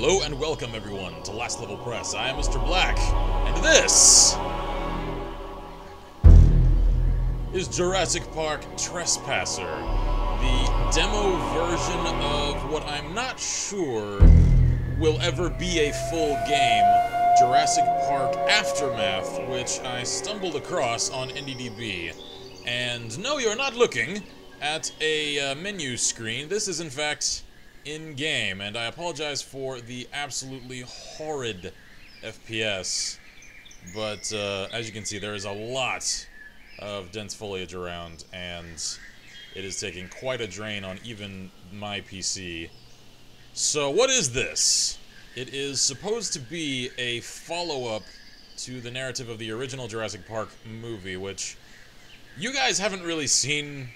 Hello and welcome everyone to Last Level Press. I am Mr. Black, and this is Jurassic Park Trespasser, the demo version of what I'm not sure will ever be a full game, Jurassic Park Aftermath, which I stumbled across on IndieDB. And no, you're not looking at a menu screen. This is in fact in-game, and I apologize for the absolutely horrid FPS, but as you can see, there is a lot of dense foliage around, and it is taking quite a drain on even my PC. So what is this? It is supposed to be a follow-up to the narrative of the original Jurassic Park movie, which you guys haven't really seen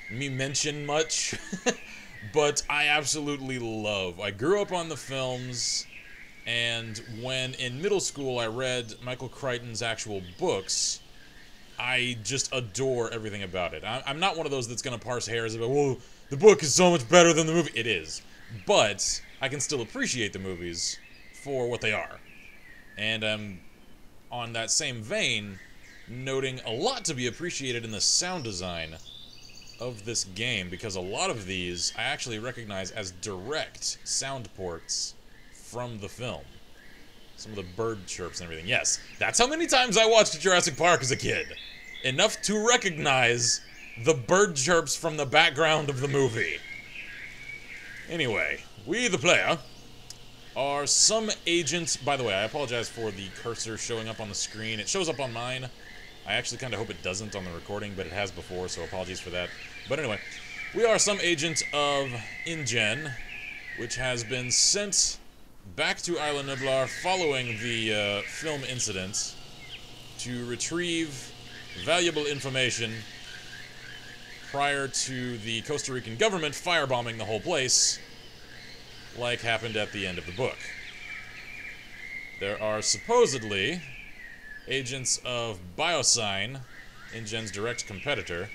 me mention much, but I absolutely love. I grew up on the films, and when in middle school I read Michael Crichton's actual books, I just adore everything about it. I'm not one of those that's going to parse hairs about, well, the book is so much better than the movie. It is. But I can still appreciate the movies for what they are. And I'm, on that same vein, noting a lot to be appreciated in the sound design of this game, because a lot of these I actually recognize as direct sound ports from the film. Some of the bird chirps and everything. Yes, that's how many times I watched Jurassic Park as a kid. Enough to recognize the bird chirps from the background of the movie. Anyway, we, the player, are some agent. By the way, I apologize for the cursor showing up on the screen. It shows up on mine. I actually kind of hope it doesn't on the recording, but it has before, so apologies for that. But anyway, we are some agent of InGen, which has been sent back to Isla Nublar following the film incident to retrieve valuable information prior to the Costa Rican government firebombing the whole place, like happened at the end of the book. There are supposedly agents of Biosign, InGen's direct competitor,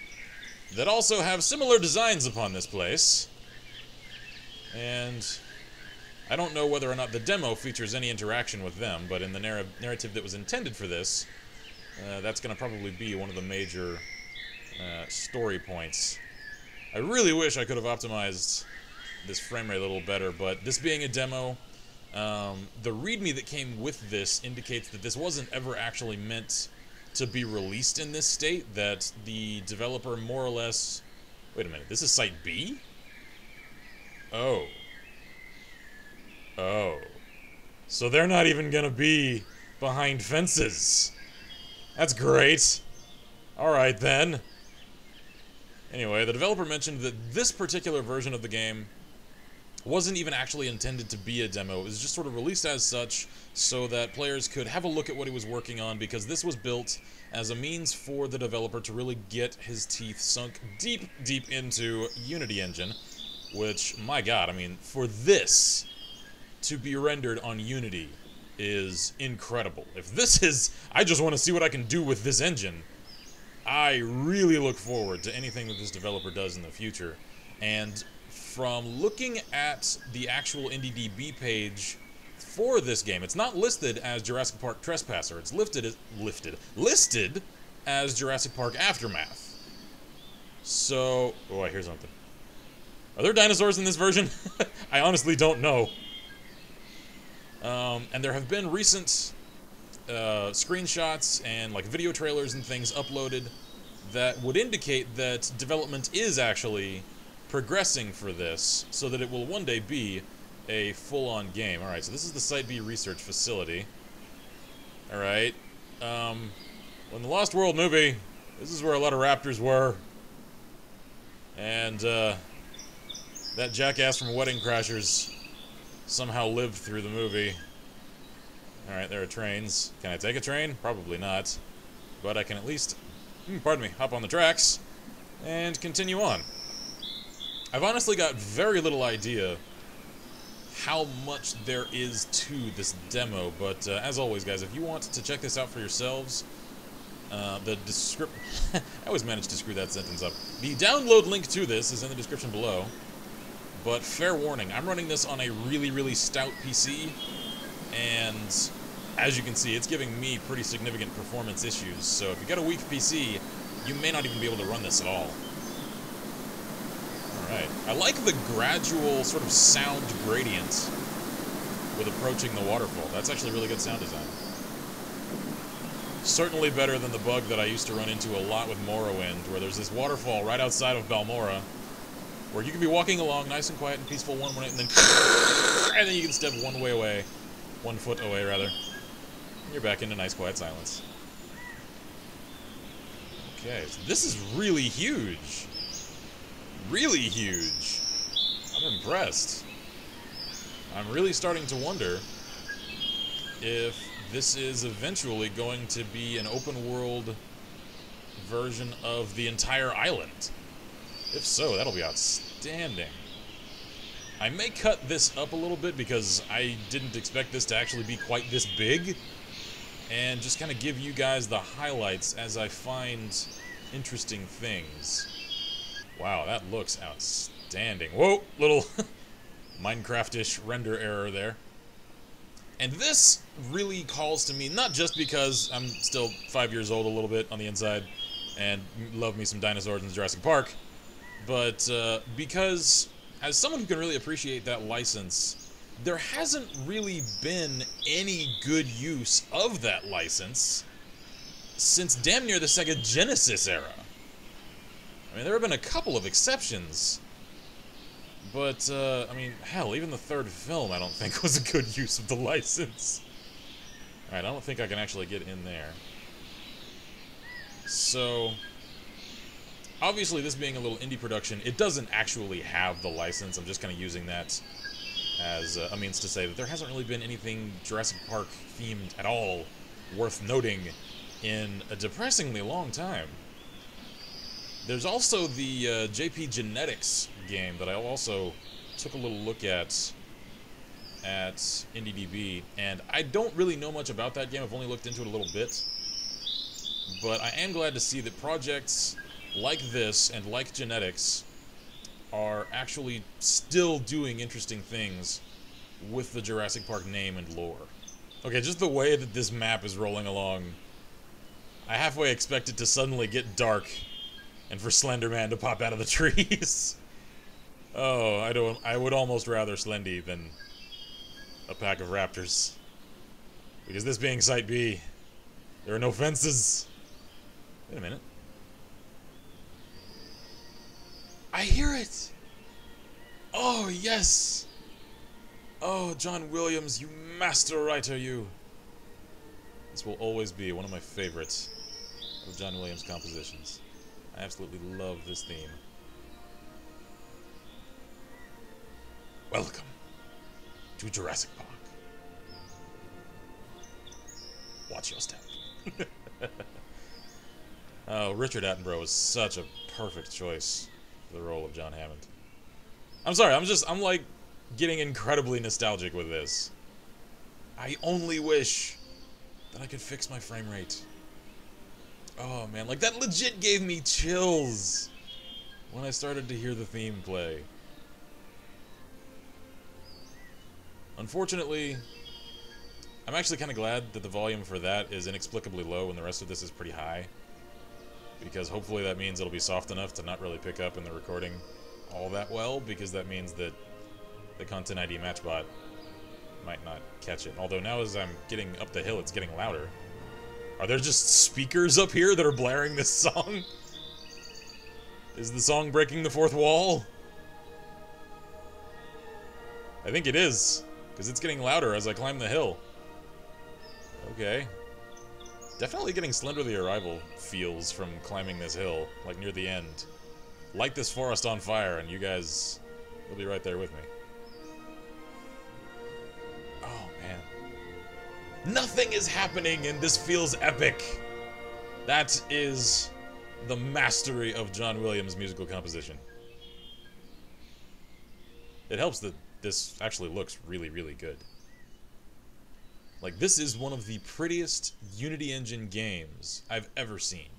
that also have similar designs upon this place. And I don't know whether or not the demo features any interaction with them, but in the narrative that was intended for this, that's going to probably be one of the major story points. I really wish I could have optimized this frame rate a little better, but this being a demo, the README that came with this indicates that this wasn't ever actually meant to be released in this state, that the developer more or less... Wait a minute, this is Site B? Oh. Oh. So they're not even gonna be behind fences. That's great. Alright then. Anyway, the developer mentioned that this particular version of the game wasn't even actually intended to be a demo. It was just sort of released as such so that players could have a look at what he was working on, because this was built as a means for the developer to really get his teeth sunk deep, deep into Unity engine, which, my god, I mean, for this to be rendered on Unity is incredible. If this is, I just want to see what I can do with this engine. I really look forward to anything that this developer does in the future. And from looking at the actual IndieDB page for this game, it's not listed as Jurassic Park Trespasser. It's listed as Jurassic Park Aftermath. So, oh, I hear something. Are there dinosaurs in this version? I honestly don't know. And there have been recent screenshots and like video trailers and things uploaded that would indicate that development is actually progressing for this, so that it will one day be a full-on game. Alright, so this is the Site B research facility. Alright. In the Lost World movie, this is where a lot of raptors were. And, that jackass from Wedding Crashers somehow lived through the movie. Alright, there are trains. Can I take a train? Probably not. But I can at least, pardon me, hop on the tracks and continue on. I've honestly got very little idea how much there is to this demo, but as always, guys, if you want to check this out for yourselves, the description... I always manage to screw that sentence up. The download link to this is in the description below. But fair warning, I'm running this on a really, really stout PC, and as you can see, it's giving me pretty significant performance issues, so if you got a weak PC, you may not even be able to run this at all. Alright, I like the gradual sort of sound gradient with approaching the waterfall. That's actually really good sound design. Certainly better than the bug that I used to run into a lot with Morrowind, where there's this waterfall right outside of Balmora, where you can be walking along nice and quiet and peaceful one minute, and then you can step one foot away rather, and you're back into nice quiet silence. Okay, so this is really huge. Really huge. I'm impressed. I'm really starting to wonder if this is eventually going to be an open world version of the entire island. If so, that'll be outstanding. I may cut this up a little bit because I didn't expect this to actually be quite this big, and just kind of give you guys the highlights as I find interesting things. Wow, that looks outstanding. Whoa, little Minecraft-ish render error there. And this really calls to me, not just because I'm still 5 years old a little bit on the inside, and love me some dinosaurs in Jurassic Park, but because as someone who can really appreciate that license, there hasn't really been any good use of that license since damn near the Sega Genesis era. I mean, there have been a couple of exceptions, but, I mean, hell, even the third film I don't think was a good use of the license. Alright, I don't think I can actually get in there. So, obviously this being a little indie production, it doesn't actually have the license. I'm just kind of using that as a means to say that there hasn't really been anything Jurassic Park themed at all worth noting in a depressingly long time. There's also the JP Genetics game that I also took a little look at IndieDB, and I don't really know much about that game. I've only looked into it a little bit, but I am glad to see that projects like this and like Genetics are actually still doing interesting things with the Jurassic Park name and lore. Okay, just the way that this map is rolling along, I halfway expect it to suddenly get dark and for Slender Man to pop out of the trees. Oh, I would almost rather Slendy than a pack of raptors. Because this being Site B, there are no fences. Wait a minute. I hear it! Oh, yes! Oh, John Williams, you master writer, you! This will always be one of my favorites of John Williams' compositions. I absolutely love this theme. Welcome to Jurassic Park. Watch your step. Oh, Richard Attenborough was such a perfect choice for the role of John Hammond. I'm sorry, I'm like getting incredibly nostalgic with this. I only wish that I could fix my frame rate. Oh man, like that legit gave me chills when I started to hear the theme play. Unfortunately, I'm actually kind of glad that the volume for that is inexplicably low and the rest of this is pretty high, because hopefully that means it'll be soft enough to not really pick up in the recording all that well, because that means that the Content ID matchbot might not catch it. Although now as I'm getting up the hill, it's getting louder. Are there just speakers up here that are blaring this song? Is the song breaking the fourth wall? I think it is, because it's getting louder as I climb the hill. Okay. Definitely getting Slender the Arrival feels from climbing this hill, like near the end. Light this forest on fire and you guys will be right there with me. Oh, man. Nothing is happening and this feels epic. That is the mastery of John Williams' musical composition. It helps that this actually looks really, really good. Like, this is one of the prettiest Unity Engine games I've ever seen.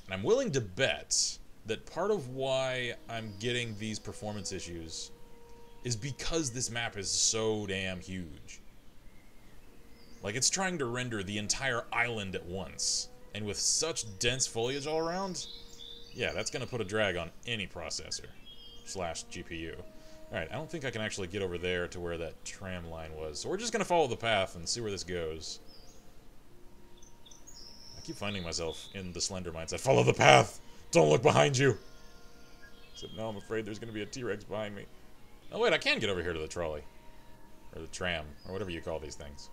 And I'm willing to bet that part of why I'm getting these performance issues is because this map is so damn huge. Like, it's trying to render the entire island at once. And with such dense foliage all around, yeah, that's going to put a drag on any processor / GPU. Alright, I don't think I can actually get over there to where that tram line was. So we're just going to follow the path and see where this goes. I keep finding myself in the Slender mindset. Follow the path! Don't look behind you! Except no, I'm afraid there's going to be a T-Rex behind me. Oh wait, I can get over here to the trolley. Or the tram, or whatever you call these things.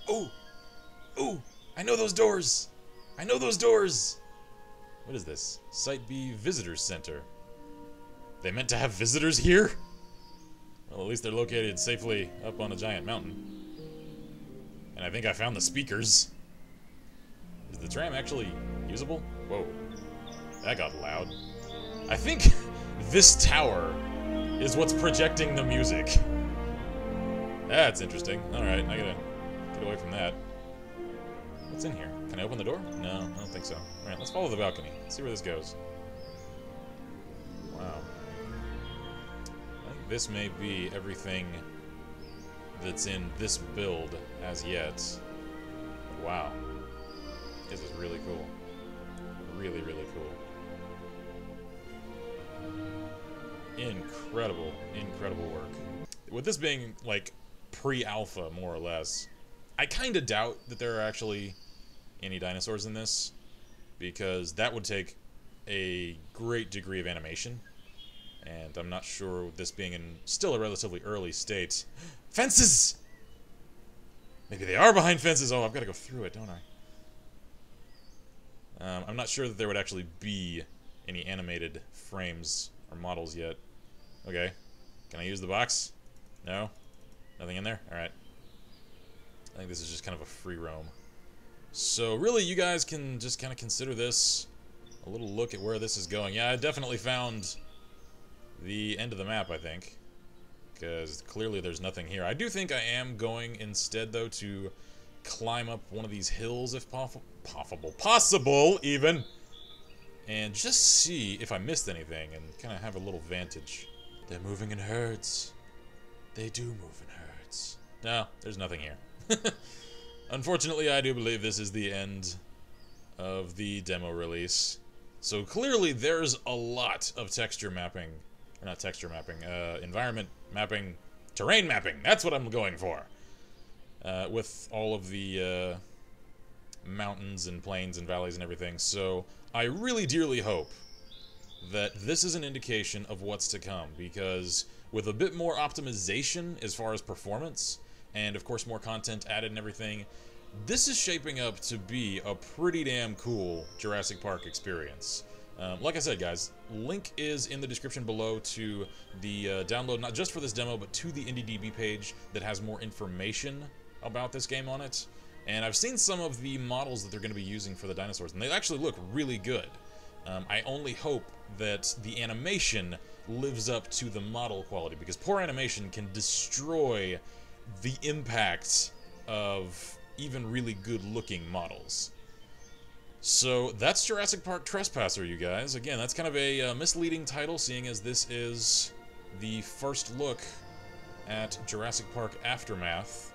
Ooh! Ooh! I know those doors! I know those doors! What is this? Site B Visitors Center. They meant to have visitors here? Well, at least they're located safely up on a giant mountain. And I think I found the speakers. Is the tram actually usable? Whoa. That got loud. I think this tower is what's projecting the music. That's interesting. Alright, I gotta get away from that. What's in here? Can I open the door? No, I don't think so. Alright, let's follow the balcony. See where this goes. Wow. I think this may be everything that's in this build as yet. Wow. This is really cool. Really, really cool. Incredible, incredible work. With this being, like, pre-alpha, more or less, I kind of doubt that there are actually any dinosaurs in this, because that would take a great degree of animation, and I'm not sure, this being in still a relatively early state. Fences! Maybe they are behind fences! Oh, I've got to go through it, don't I? I'm not sure that there would actually be any animated frames or models yet. Okay. Can I use the box? No? Nothing in there? Alright. I think this is just kind of a free roam. So really, you guys can just kind of consider this a little look at where this is going. Yeah, I definitely found the end of the map, I think. Because clearly there's nothing here. I do think I am going instead, though, to climb up one of these hills if possible, even. And just see if I missed anything and kind of have a little vantage. They're moving in herds. They do move in herds. No, there's nothing here. Unfortunately, I do believe this is the end of the demo release. So clearly there's a lot of texture mapping. Or not texture mapping, environment mapping, terrain mapping. That's what I'm going for. With all of the mountains and plains and valleys and everything. So I really dearly hope that this is an indication of what's to come, because with a bit more optimization as far as performance, and of course more content added and everything, this is shaping up to be a pretty damn cool Jurassic Park experience. Like I said, guys, link is in the description below to the download, not just for this demo, but to the IndieDB page that has more information about this game on it. And I've seen some of the models that they're going to be using for the dinosaurs, and they actually look really good. I only hope that the animation lives up to the model quality, because poor animation can destroy the impact of even really good-looking models. So that's Jurassic Park Trespasser, you guys. Again, that's kind of a misleading title, seeing as this is the first look at Jurassic Park Aftermath.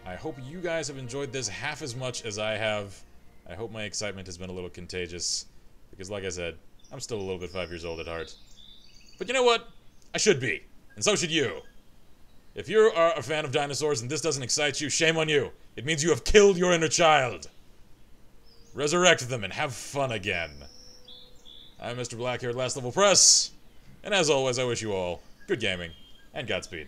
I hope you guys have enjoyed this half as much as I have. I hope my excitement has been a little contagious, because like I said, I'm still a little bit 5 years old at heart. But you know what? I should be, and so should you. If you are a fan of dinosaurs and this doesn't excite you, shame on you. It means you have killed your inner child. Resurrect them and have fun again. I'm Mr. Black here at Last Level Press, and as always, I wish you all good gaming and Godspeed.